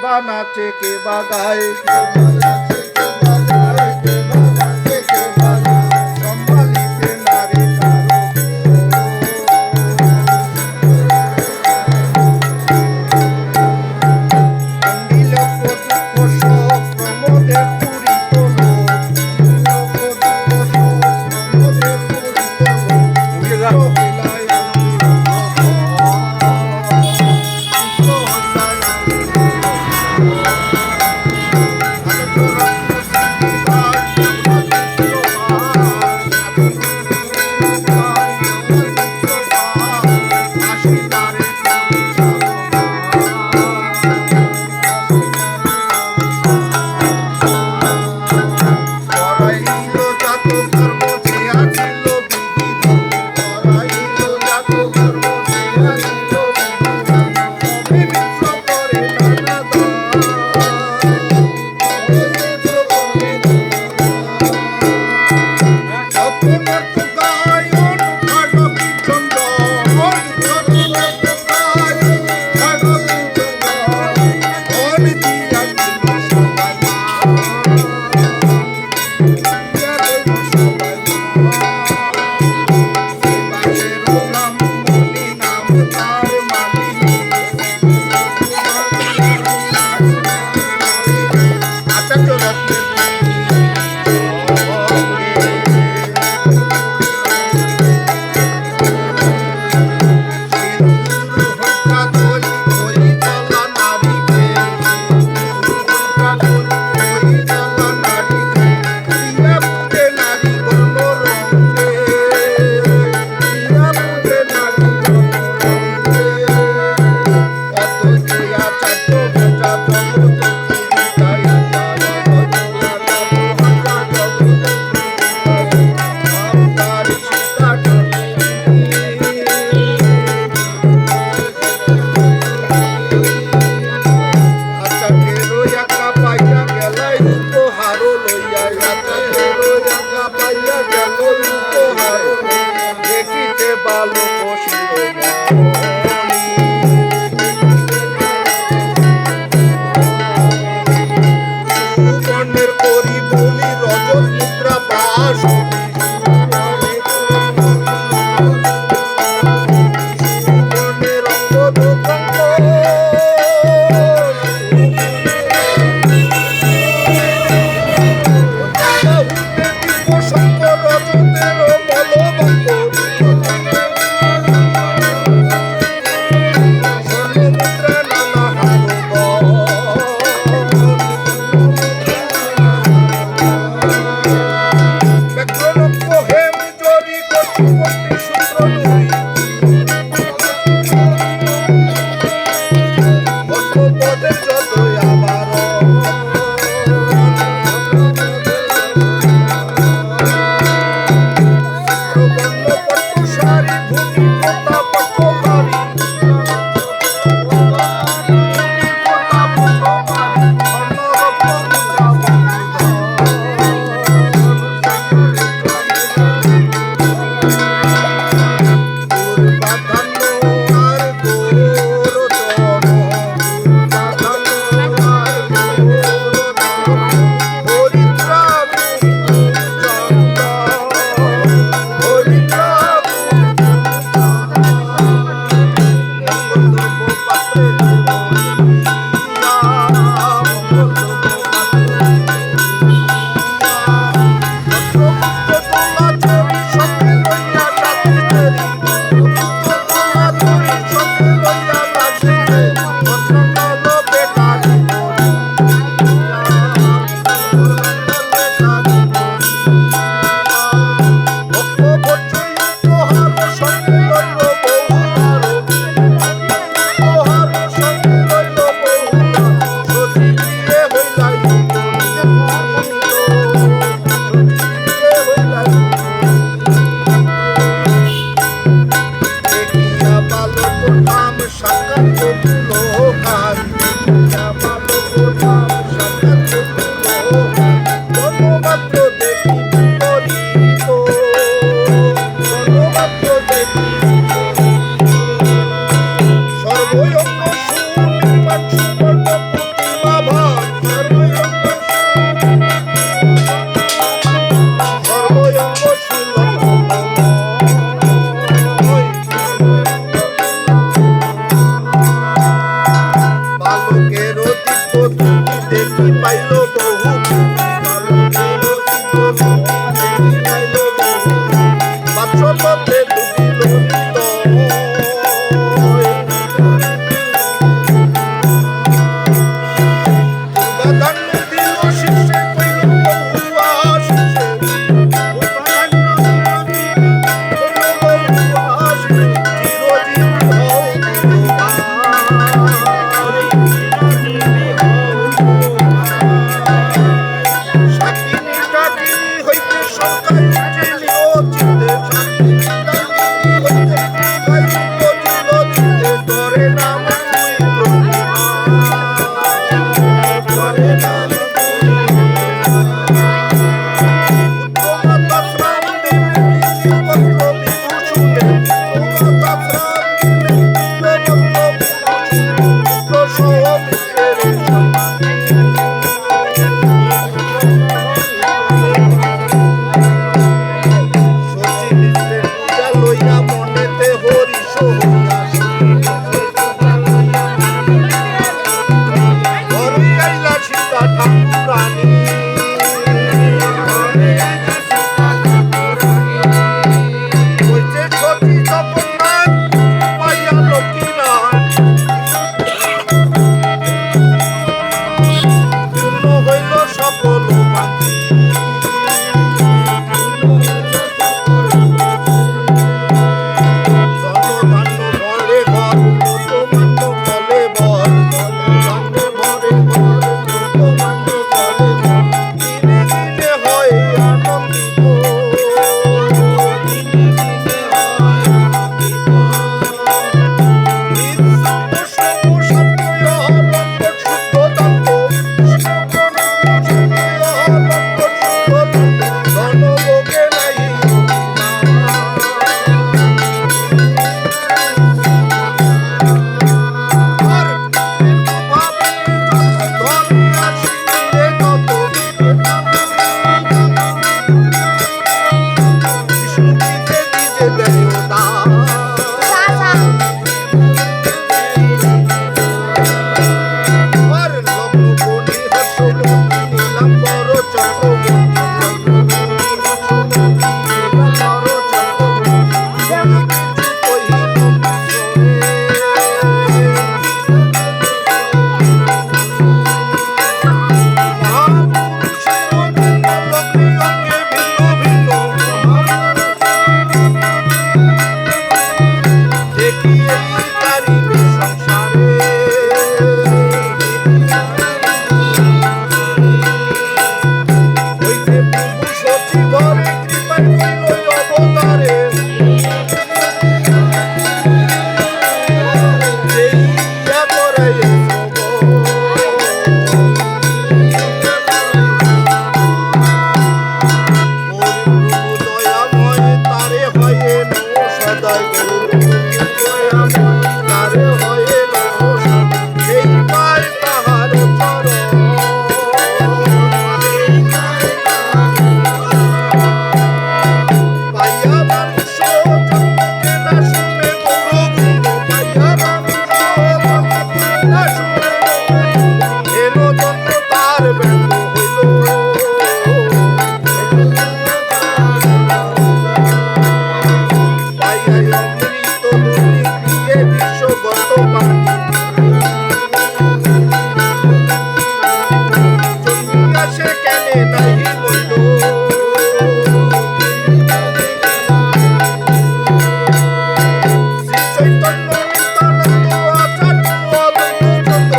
বা নাচে কে বা গায় সম্ভালিতে নারে কারো অন্দিল দুঃখ শোক প্রমোদে পূরিত লোক প্রমোদে পূরিত লোক Thank you. বালকের দিব্য দুটি দেখি পাইল বহু বালকের দিব্য দুটি দেখি পাইল বহু বাৎসল্যতে ডুবিল হৃদয় উপাধান্য দিল শীর্ষে কইল বহু আশিসে উপাধান্য দিল কইল বহু আশিসে চিরজীবী হও দিলবাই সাকিনী টাকিনী হইতে শঙ্কায় উঠিলিও চিত্তে সাকিনী টাকিনী হইতে শঙ্কায় উঠিল চিত্তে তরে নাম তুইল তরে নাম উত্তমাতা শ্রাম দিলে নিখিল পত্র বিভূষণে উত্তমাতা শ্রাম দিলে নিখিল পত্র বিভূষণে পুত্র সহ মিত্রের সম্মানে শচীন্দ্রের পূজা লইয়া মনেতে হরিষ হইয়া ঘরে আইলা সীতা ঠাকুরানী হইছে সতী জগন্নাথ পাইয়া লক্ষ্মীনাথ পূর্ণ হইল সকল বাকি ধনধান্য ভরে ঘর লোকমান্য বলে বর ধনধান্য ভরে ঘর লোকমান্য বলে বর দিনে দিনে হয় আনন্দিত দিনে দিনে হয় আনন্দিত নিঃসঙ্গ সঙ্গ সত্যয় লম্পট শুদ্ধ দন্ত কৃষ্ণপ্রণম্য সত্যয় লম্পট শুদ্ধ দন্ত ধনভোগে নাই আর ভাবে যত ধন আসিলে তত বিষ্ণুকে নিজে দেয় দান আর লগ্নকোণী হর্ষবতী নীলাম্বর চক্রবর্তী লগ্নকোণী হর্ষবতী নীলাম্বর চক্রবর্তী কোনো কিছু কহিল মহাপুরুষের ভিন্ন লগ্নে অঙ্গে ভিন্ন ভিন্ন দেখিয়েই তারিবে সংসারে হইতে প্রভু সচী ঘরে কৃপায় হইল অবতারে দেইয়া করাইয়া গৌর দয়াময় তারে হয়ে নমো সদায় গৌর দয়াময় তারে হয়ে নমো সদায় সেই পায় তাহার চরণ পাইয়া মানুষ জন্মকে না শুনে গৌরগুণ পাইয়া মানুষ জন্মকে না শুনে গৌরগুণ এলো জন্ম তার ব্যঙ্গ হইল পাইয়া অমৃত নদী দিয়ে বিশ্বগত পানি চন্দ্রিকা সে কেনে নাহি বইল শ্রী চৈতন্য নিত্যানন্দ আচার্য অদ্বৈত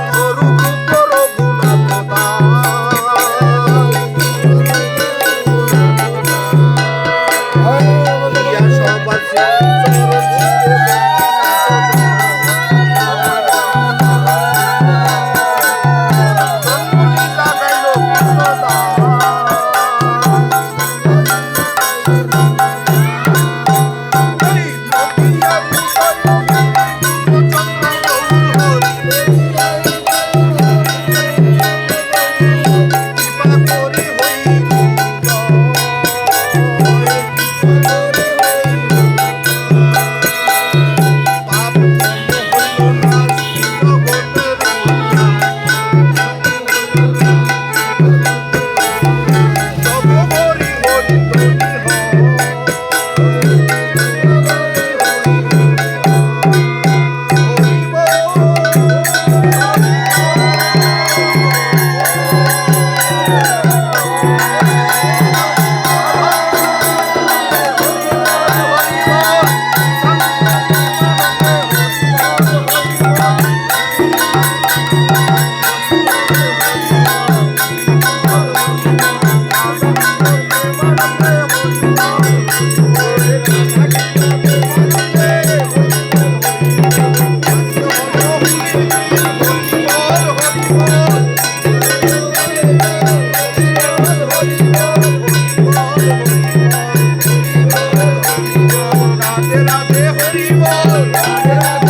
স্বরূপ রঘুনাথ দাস ইয়া সবাসী রাধে রাধে